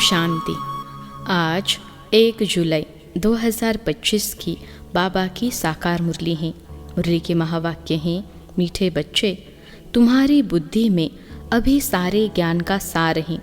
शांति। आज 1 जुलाई 2025 की बाबा की साकार मुरली है। मुरली के महावाक्य हैं, मीठे बच्चे, तुम्हारी बुद्धि में अभी सारे ज्ञान का सार है,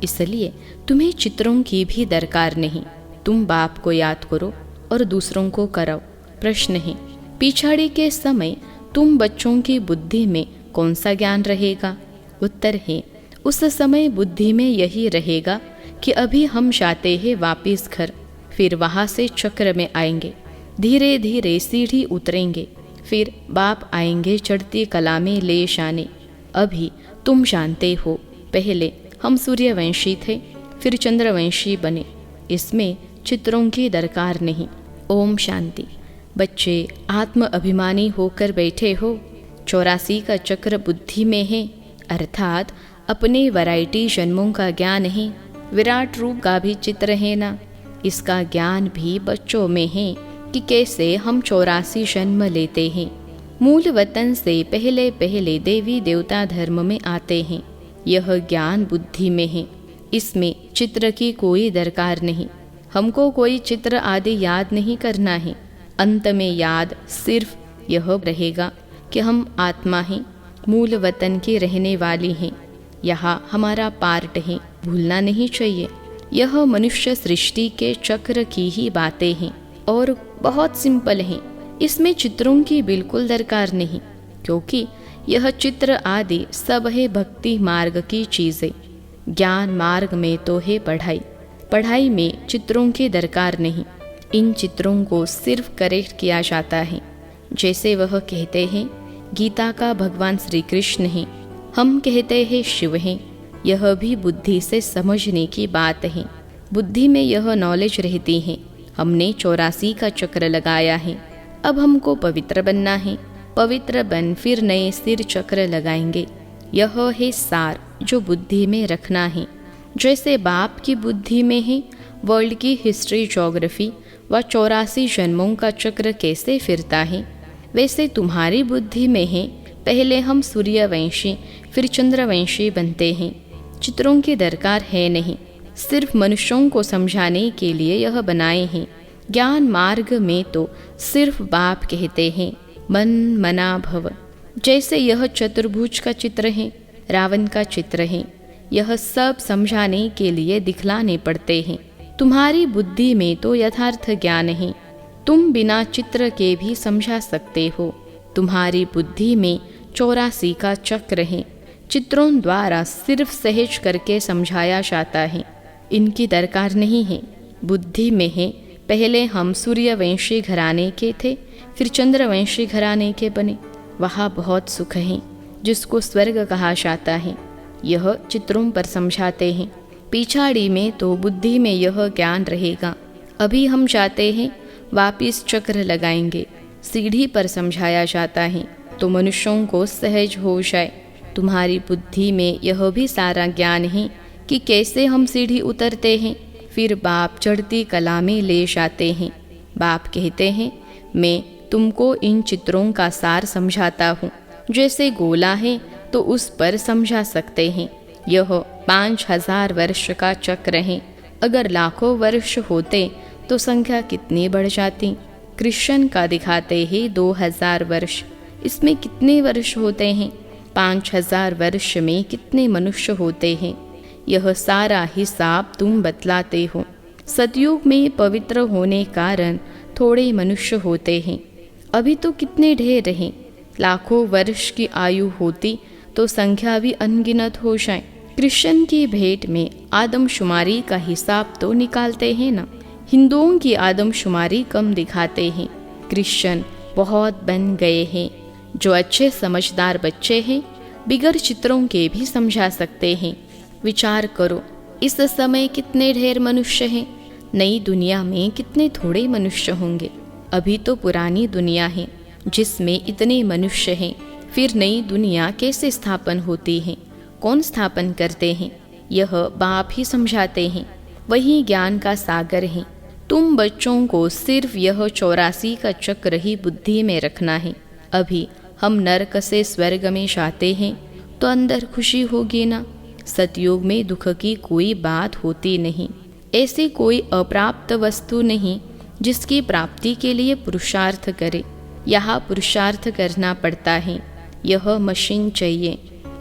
इसलिए तुम्हें चित्रों की भी दरकार नहीं। तुम बाप को याद करो और दूसरों को कराओ। प्रश्न है, पिछाड़ी के समय तुम बच्चों की बुद्धि में कौन सा ज्ञान रहेगा? उत्तर है, उस समय बुद्धि में यही रहेगा कि अभी हम जाते हैं वापिस घर, फिर वहाँ से चक्र में आएंगे, धीरे धीरे सीढ़ी उतरेंगे, फिर बाप आएंगे चढ़ती कला में ले जाने। अभी तुम जानते हो, पहले हम सूर्यवंशी थे, फिर चंद्रवंशी बने। इसमें चित्रों की दरकार नहीं। ओम शांति। बच्चे आत्म अभिमानी होकर बैठे हो। 84 का चक्र बुद्धि में है, अर्थात अपने वैरायटी जन्मों का ज्ञान है। विराट रूप का भी चित्र है ना, इसका ज्ञान भी बच्चों में है कि कैसे हम 84 जन्म लेते हैं। मूल वतन से पहले पहले देवी देवता धर्म में आते हैं। यह ज्ञान बुद्धि में है, इसमें चित्र की कोई दरकार नहीं। हमको कोई चित्र आदि याद नहीं करना है। अंत में याद सिर्फ यह रहेगा कि हम आत्मा हैं, मूल वतन की रहने वाली हैं। यहाँ हमारा पार्ट है, भूलना नहीं चाहिए। यह मनुष्य सृष्टि के चक्र की ही बातें हैं और बहुत सिंपल हैं। इसमें चित्रों की बिल्कुल दरकार नहीं, क्योंकि यह चित्र आदि सब है भक्ति मार्ग की चीज़ें। ज्ञान मार्ग में तो है पढ़ाई, पढ़ाई में चित्रों की दरकार नहीं। इन चित्रों को सिर्फ करेक्ट किया जाता है। जैसे वह कहते हैं गीता का भगवान श्री कृष्ण है, हम कहते हैं शिव हैं। यह भी बुद्धि से समझने की बात है। बुद्धि में यह नॉलेज रहती है। हमने 84 का चक्र लगाया है, अब हमको पवित्र बनना है। पवित्र बन फिर नए सिर चक्र लगाएंगे। यह है सार जो बुद्धि में रखना है। जैसे बाप की बुद्धि में है वर्ल्ड की हिस्ट्री, ज्योग्राफी व 84 जन्मों का चक्र कैसे फिरता है, वैसे तुम्हारी बुद्धि में है पहले हम सूर्यवंशी फिर चंद्रवंशी बनते हैं। चित्रों की दरकार है नहीं, सिर्फ मनुष्यों को समझाने के लिए यह बनाए हैं। ज्ञान मार्ग में तो सिर्फ बाप कहते हैं मन मना भव। जैसे यह चतुर्भुज का चित्र है, रावण का चित्र है, यह सब समझाने के लिए दिखलाने पड़ते हैं। तुम्हारी बुद्धि में तो यथार्थ ज्ञान है, तुम बिना चित्र के भी समझा सकते हो। तुम्हारी बुद्धि में 84 का चक्र है, चित्रों द्वारा सिर्फ सहज करके समझाया जाता है। इनकी दरकार नहीं है। बुद्धि में है पहले हम सूर्यवंशी घराने के थे, फिर चंद्रवंशी घराने के बने। वहाँ बहुत सुख है, जिसको स्वर्ग कहा जाता है। यह चित्रों पर समझाते हैं। पिछाड़ी में तो बुद्धि में यह ज्ञान रहेगा। अभी हम जाते हैं वापिस चक्र लगाएंगे, सीढ़ी पर समझाया जाता है तो मनुष्यों को सहज हो जाए। तुम्हारी बुद्धि में यह भी सारा ज्ञान है कि कैसे हम सीढ़ी उतरते हैं, फिर बाप चढ़ती कला में ले जाते हैं। बाप कहते हैं मैं तुमको इन चित्रों का सार समझाता हूँ। जैसे गोला है तो उस पर समझा सकते हैं। यह 5000 वर्ष का चक्र है। अगर लाखों वर्ष होते तो संख्या कितनी बढ़ जाती। कृष्ण का दिखाते हैं 2000 वर्ष, इसमें कितने वर्ष होते हैं? 5000 वर्ष में कितने मनुष्य होते हैं? यह सारा हिसाब तुम बतलाते हो। सतयुग में पवित्र होने कारण थोड़े मनुष्य होते हैं। अभी तो कितने ढेर हैं। लाखों वर्ष की आयु होती तो संख्या भी अनगिनत हो जाए। कृष्ण की भेंट में आदमशुमारी का हिसाब तो निकालते हैं ना। हिंदुओं की आदमशुमारी कम दिखाते हैं। कृष्ण बहुत बन गए हैं। जो अच्छे समझदार बच्चे हैं बिगर चित्रों के भी समझा सकते हैं। विचार करो, इस समय कितने ढेर मनुष्य हैं। नई दुनिया में कितने थोड़े मनुष्य होंगे। अभी तो पुरानी दुनिया है जिसमें इतने मनुष्य हैं। फिर नई दुनिया कैसे स्थापन होती है, कौन स्थापन करते हैं, यह बाप ही समझाते हैं। वही ज्ञान का सागर है। तुम बच्चों को सिर्फ यह 84 का चक्र ही बुद्धि में रखना है। अभी हम नरक से स्वर्ग में जाते हैं तो अंदर खुशी होगी ना। सतयुग में दुख की कोई बात होती नहीं। ऐसी कोई अप्राप्त वस्तु नहीं जिसकी प्राप्ति के लिए पुरुषार्थ करे। यहाँ पुरुषार्थ करना पड़ता है। यह मशीन चाहिए,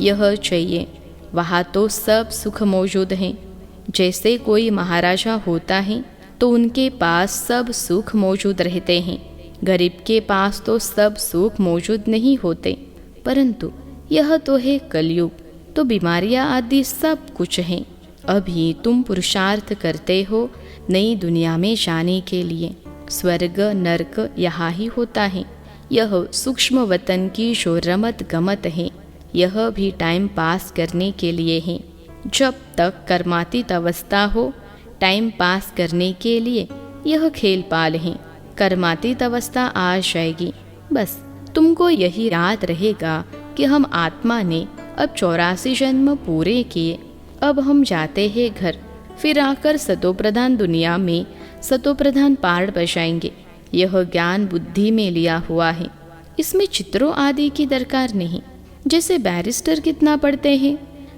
यह चाहिए, वहाँ तो सब सुख मौजूद हैं। जैसे कोई महाराजा होता है तो उनके पास सब सुख मौजूद रहते हैं। गरीब के पास तो सब सुख मौजूद नहीं होते। परंतु यह तो है कलयुग, तो बीमारियां आदि सब कुछ हैं। अभी तुम पुरुषार्थ करते हो नई दुनिया में जाने के लिए। स्वर्ग नरक यहाँ ही होता है। यह सूक्ष्म वतन की जो रमत गमत है, यह भी टाइम पास करने के लिए है। जब तक कर्मातीत अवस्था हो, टाइम पास करने के लिए यह खेल पाल है। कर्मातीत अवस्था आ जाएगी, बस तुमको यही याद रहेगा कि हम आत्मा ने अब 84 जन्म पूरे किए। अब हम जाते हैं घर, फिर आकर सतोप्रधान दुनिया में सतोप्रधान पार्ट बजाएंगे। यह ज्ञान बुद्धि में लिया हुआ है। इसमें चित्रों आदि की दरकार नहीं। जैसे बैरिस्टर कितना पढ़ते हैं,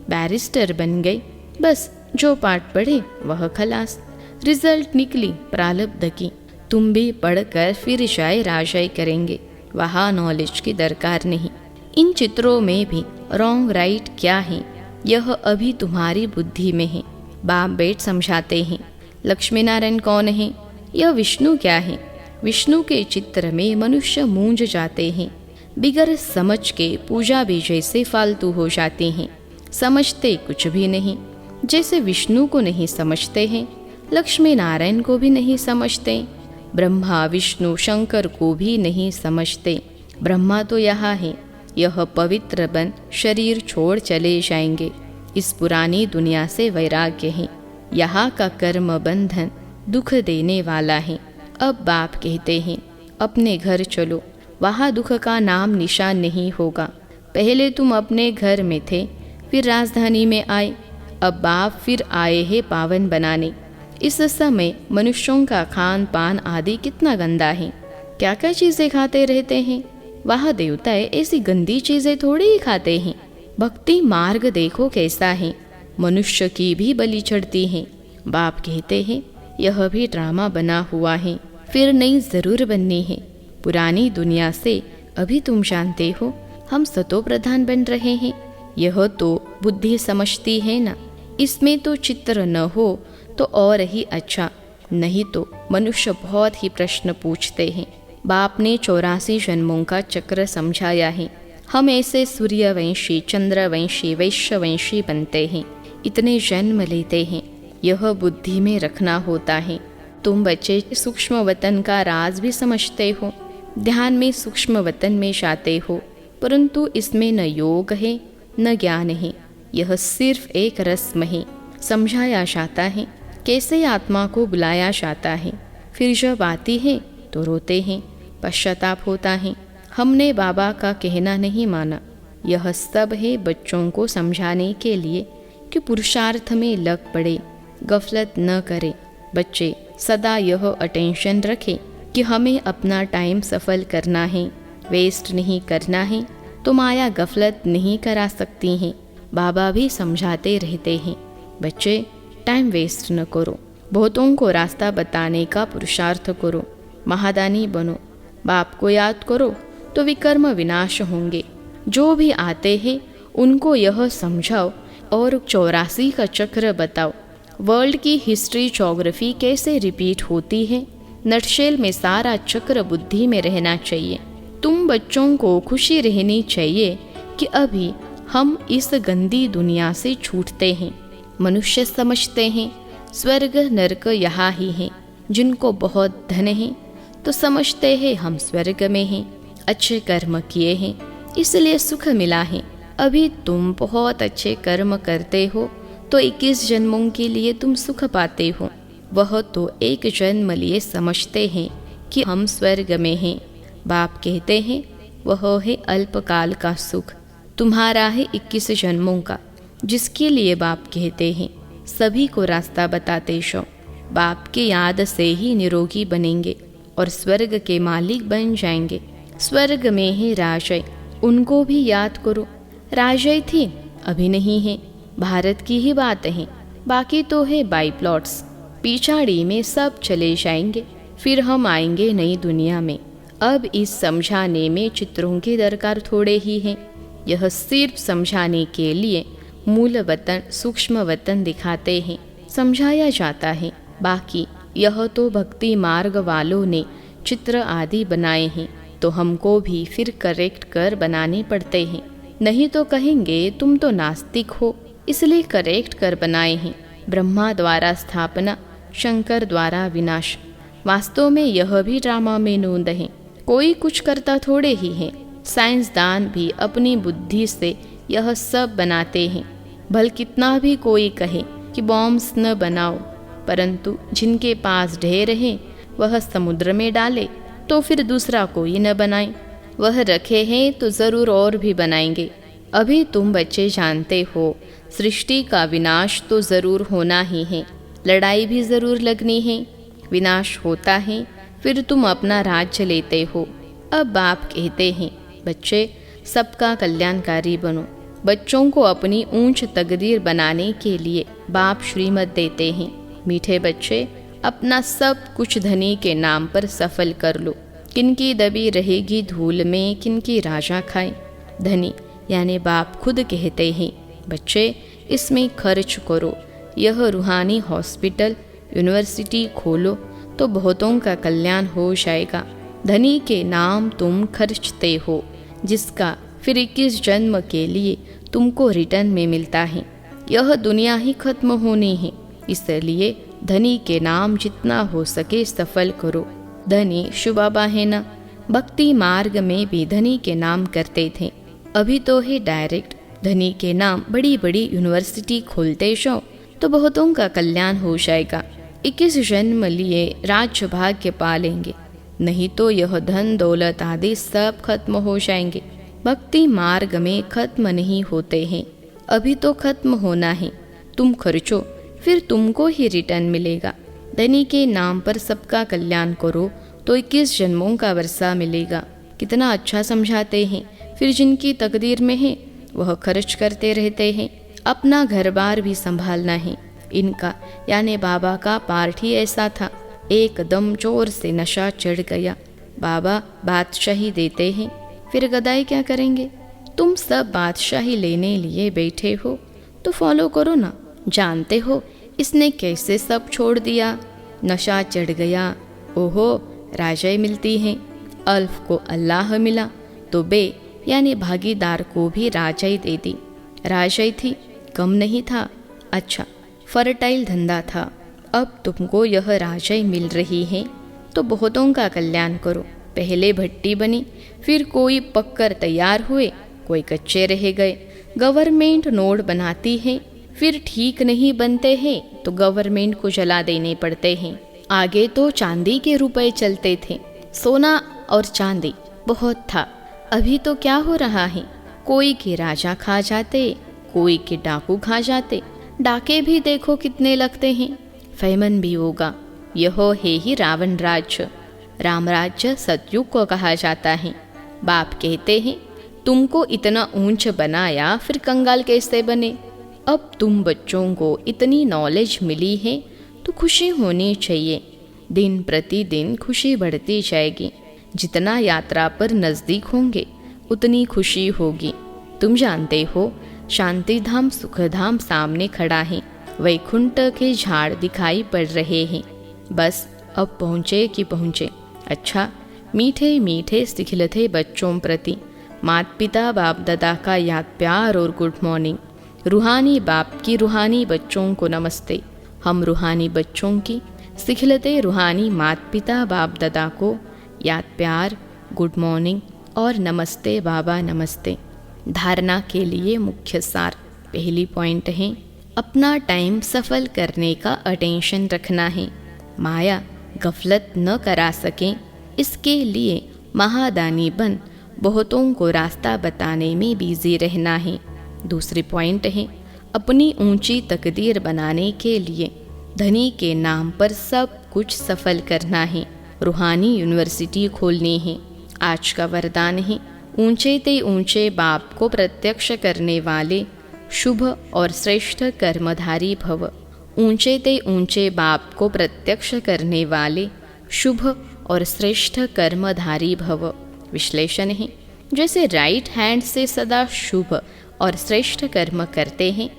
बैरिस्टर बन गए, बस जो पाठ पढ़े वह खलास। रिजल्ट निकली प्रारब्ध की। तुम भी पढ़कर फिर शाय राशाई करेंगे, वहाँ नॉलेज की दरकार नहीं। इन चित्रों में भी रॉन्ग राइट क्या है, यह अभी तुम्हारी बुद्धि में है। बाप बेट समझाते हैं। लक्ष्मी नारायण कौन है, यह विष्णु क्या है। विष्णु के चित्र में मनुष्य मूंझ जाते हैं। बिगर समझ के पूजा भी जैसे फालतू हो जाती हैं। समझते कुछ भी नहीं। जैसे विष्णु को नहीं समझते हैं, लक्ष्मी नारायण को भी नहीं समझते, ब्रह्मा विष्णु शंकर को भी नहीं समझते। ब्रह्मा तो यहाँ है, यह पवित्र बन शरीर छोड़ चले जाएंगे। इस पुरानी दुनिया से वैराग्य है। यहाँ का कर्म बंधन दुख देने वाला है। अब बाप कहते हैं अपने घर चलो, वहाँ दुख का नाम निशान नहीं होगा। पहले तुम अपने घर में थे, फिर राजधानी में आए, अब बाप फिर आए हैं पावन बनाने। इस समय मनुष्यों का खान पान आदि कितना गंदा है। क्या क्या चीज़ें खाते रहते हैं। वहाँ देवता ऐसी गंदी चीज़ें थोड़ी ही खाते हैं। भक्ति मार्ग देखो कैसा है, मनुष्य की भी बलि चढ़ती है। बाप कहते हैं यह भी ड्रामा बना हुआ है, फिर नई जरूर बननी है। पुरानी दुनिया से अभी तुम जानते हो हम सतो प्रधान बन रहे हैं। यह तो बुद्धि समझती है ना। इसमें तो चित्र न हो तो और ही अच्छा, नहीं तो मनुष्य बहुत ही प्रश्न पूछते हैं। बाप ने 84 जन्मों का चक्र समझाया है। हम ऐसे सूर्यवंशी, चंद्रवंशी, वैश्यवंशी बनते हैं, इतने जन्म लेते हैं। यह बुद्धि में रखना होता है। तुम बच्चे सूक्ष्म वतन का राज भी समझते हो, ध्यान में सूक्ष्म वतन में जाते हो, परंतु इसमें न योग है न ज्ञान है। यह सिर्फ एक रस्म है। समझाया जाता है कैसे आत्मा को बुलाया जाता है, फिर जब आती है तो रोते हैं, पश्चाताप होता है। हमने बाबा का कहना नहीं माना। यह सब है बच्चों को समझाने के लिए कि पुरुषार्थ में लग पड़े, गफलत न करे। बच्चे सदा यह अटेंशन रखें कि हमें अपना टाइम सफल करना है, वेस्ट नहीं करना है, तो माया गफलत नहीं करा सकती हैं। बाबा भी समझाते रहते हैं बच्चे टाइम वेस्ट न करो, बहुतों को रास्ता बताने का पुरुषार्थ करो, महादानी बनो, बाप को याद करो तो विकर्म विनाश होंगे। जो भी आते हैं उनको यह समझाओ और 84 का चक्र बताओ। वर्ल्ड की हिस्ट्री ज्योग्राफी कैसे रिपीट होती है, नटशेल में सारा चक्र बुद्धि में रहना चाहिए। तुम बच्चों को खुशी रहनी चाहिए कि अभी हम इस गंदी दुनिया से छूटते हैं। मनुष्य समझते हैं स्वर्ग नरक यहाँ ही है। जिनको बहुत धन है तो समझते हैं हम स्वर्ग में हैं, अच्छे कर्म किए हैं इसलिए सुख मिला है। अभी तुम बहुत अच्छे कर्म करते हो तो 21 जन्मों के लिए तुम सुख पाते हो। वह तो एक जन्म लिए समझते हैं कि हम स्वर्ग में हैं। बाप कहते हैं वह है अल्पकाल का सुख, तुम्हारा है 21 जन्मों का, जिसके लिए बाप कहते हैं सभी को रास्ता बताते शो। बाप की याद से ही निरोगी बनेंगे और स्वर्ग के मालिक बन जाएंगे। स्वर्ग में है राजय, उनको भी याद करो। राजय थी अभी नहीं है, भारत की ही बात है, बाकी तो है बाई प्लॉट्स। पिछाड़ी में सब चले जाएंगे, फिर हम आएंगे नई दुनिया में। अब इस समझाने में चित्रों के दरकार थोड़े ही हैं। यह सिर्फ समझाने के लिए मूल वतन सूक्ष्म वतन दिखाते हैं, समझाया जाता है। बाकी यह तो भक्ति मार्ग वालों ने चित्र आदि बनाए हैं, तो हमको भी फिर करेक्ट कर बनाने पड़ते हैं। नहीं तो कहेंगे तुम तो नास्तिक हो, इसलिए करेक्ट कर बनाए हैं। ब्रह्मा द्वारा स्थापना, शंकर द्वारा विनाश। वास्तव में यह भी ड्रामा में नोंद है, कोई कुछ करता थोड़े ही है। साइंसदान भी अपनी बुद्धि से यह सब बनाते हैं। भल कितना भी कोई कहे कि बॉम्ब्स न बनाओ, परंतु जिनके पास ढेर हैं वह समुद्र में डाले तो फिर दूसरा कोई न बनाए। वह रखे हैं तो ज़रूर और भी बनाएंगे। अभी तुम बच्चे जानते हो, सृष्टि का विनाश तो ज़रूर होना ही है, लड़ाई भी ज़रूर लगनी है। विनाश होता है, फिर तुम अपना राज्य लेते हो। अब बाप कहते हैं, बच्चे सबका कल्याणकारी बनो। बच्चों को अपनी ऊंच तकदीर बनाने के लिए बाप श्रीमत देते हैं। मीठे बच्चे, अपना सब कुछ धनी के नाम पर सफल कर लो। किनकी दबी रहेगी धूल में, किनकी राजा खाए। धनी यानी बाप खुद कहते हैं, बच्चे इसमें खर्च करो। यह रूहानी हॉस्पिटल यूनिवर्सिटी खोलो तो बहुतों का कल्याण हो जाएगा। धनी के नाम तुम खर्चते हो, जिसका फिर 21 जन्म के लिए तुमको रिटर्न में मिलता है। यह दुनिया ही खत्म होनी है, इसलिए धनी के नाम जितना हो सके सफल करो। धनी शुबाबा है ना, भक्ति मार्ग में भी धनी के नाम करते थे। अभी तो है डायरेक्ट धनी के नाम बड़ी बड़ी यूनिवर्सिटी खोलते जाओ तो बहुतों का कल्याण हो जाएगा। 21 जन्म लिए राज्य भाग्य पालेंगे, नहीं तो यह धन दौलत आदि सब खत्म हो जाएंगे। भक्ति मार्ग में खत्म नहीं होते हैं, अभी तो खत्म होना है। तुम खर्चो, फिर तुमको ही रिटर्न मिलेगा। धनी के नाम पर सबका कल्याण करो तो 21 जन्मों का वर्षा मिलेगा। कितना अच्छा समझाते हैं। फिर जिनकी तकदीर में है वह खर्च करते रहते हैं। अपना घर बार भी संभालना है। इनका यानी बाबा का पार्ट ही ऐसा था, एकदम जोर से नशा चढ़ गया। बाबा बादशाही देते हैं, फिर गदाई क्या करेंगे। तुम सब बादशाही लेने लिए बैठे हो तो फॉलो करो ना। जानते हो इसने कैसे सब छोड़ दिया। नशा चढ़ गया, ओहो राजाई मिलती है। अल्फ को अल्लाह मिला तो बे यानी भागीदार को भी राजाई दे दी। राजाई थी, कम नहीं था। अच्छा फर्टाइल धंधा था। अब तुमको यह राजाई मिल रही है तो बहुतों का कल्याण करो। पहले भट्टी बनी, फिर कोई पककर तैयार हुए, कोई कच्चे रह गए। गवर्नमेंट नोट बनाती है, फिर ठीक नहीं बनते हैं तो गवर्नमेंट को जला देने पड़ते हैं। आगे तो चांदी के रुपए चलते थे, सोना और चांदी बहुत था। अभी तो क्या हो रहा है, कोई के राजा खा जाते, कोई के डाकू खा जाते। डाके भी देखो कितने लगते हैं। फेमन भी होगा। यह है ही रावण राज्य। राम राज्य सतयुग को कहा जाता है। बाप कहते हैं, तुमको इतना ऊंच बनाया, फिर कंगाल कैसे बने। अब तुम बच्चों को इतनी नॉलेज मिली है तो खुशी होनी चाहिए। दिन प्रतिदिन खुशी बढ़ती जाएगी। जितना यात्रा पर नज़दीक होंगे उतनी खुशी होगी। तुम जानते हो, शांति धाम सुखधाम सामने खड़ा है, वैकुंठ के झाड़ दिखाई पड़ रहे हैं। बस अब पहुँचे कि पहुँचे। अच्छा मीठे मीठे सिखलते बच्चों प्रति माता पिता बाप दादा का याद प्यार और गुड मॉर्निंग। रूहानी बाप की रूहानी बच्चों को नमस्ते। हम रूहानी बच्चों की सिखलते रूहानी माता पिता बाप दादा को याद प्यार, गुड मॉर्निंग और नमस्ते बाबा नमस्ते। धारणा के लिए मुख्य सार। पहली पॉइंट है, अपना टाइम सफल करने का अटेंशन रखना है। माया गफलत न करा सकें, इसके लिए महादानी बन बहुतों को रास्ता बताने में बिजी रहना है। दूसरी पॉइंट है, अपनी ऊंची तकदीर बनाने के लिए धनी के नाम पर सब कुछ सफल करना है। रूहानी यूनिवर्सिटी खोलनी है। आज का वरदान है, ऊंचे ते ऊंचे बाप को प्रत्यक्ष करने वाले शुभ और श्रेष्ठ कर्मधारी भव। ऊंचे ते ऊंचे बाप को प्रत्यक्ष करने वाले शुभ और श्रेष्ठ कर्मधारी भव। विश्लेषण है, जैसे राइट हैंड से सदा शुभ और श्रेष्ठ कर्म करते हैं,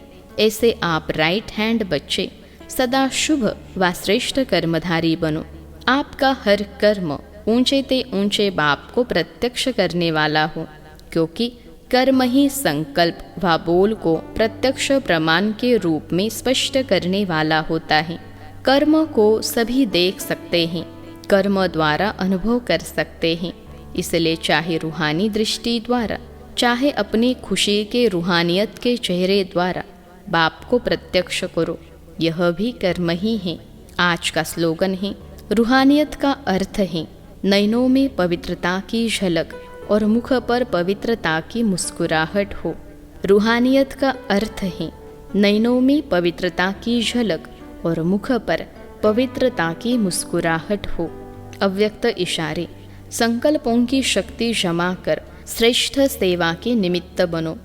ऐसे आप राइट हैंड बच्चे सदा शुभ व श्रेष्ठ कर्मधारी बनो। आपका हर कर्म ऊंचे ते ऊंचे बाप को प्रत्यक्ष करने वाला हो, क्योंकि कर्म ही संकल्प व बोल को प्रत्यक्ष प्रमाण के रूप में स्पष्ट करने वाला होता है। कर्म को सभी देख सकते हैं, कर्म द्वारा अनुभव कर सकते हैं। इसलिए चाहे रूहानी दृष्टि द्वारा, चाहे अपनी खुशी के रूहानियत के चेहरे द्वारा बाप को प्रत्यक्ष करो, यह भी कर्म ही है। आज का स्लोगन है, रूहानियत का अर्थ है नयनों में पवित्रता की झलक और मुख पर पवित्रता की मुस्कुराहट हो। रूहानियत का अर्थ है नयनों में पवित्रता की झलक और मुख पर पवित्रता की मुस्कुराहट हो। अव्यक्त इशारे, संकल्पों की शक्ति जमा कर श्रेष्ठ सेवा के निमित्त बनो।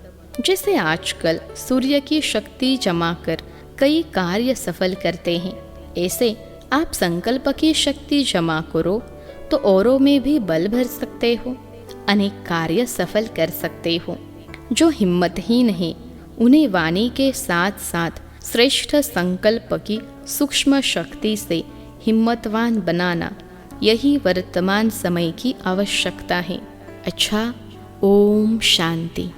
जैसे आजकल सूर्य की शक्ति जमा कर कई कार्य सफल करते हैं, ऐसे आप संकल्प की शक्ति जमा करो तो औरों में भी बल भर सकते हो, अनेक कार्य सफल कर सकते हो। जो हिम्मतहीन है उन्हें वाणी के साथ साथ श्रेष्ठ संकल्प की सूक्ष्म शक्ति से हिम्मतवान बनाना, यही वर्तमान समय की आवश्यकता है। अच्छा, ओम शांति।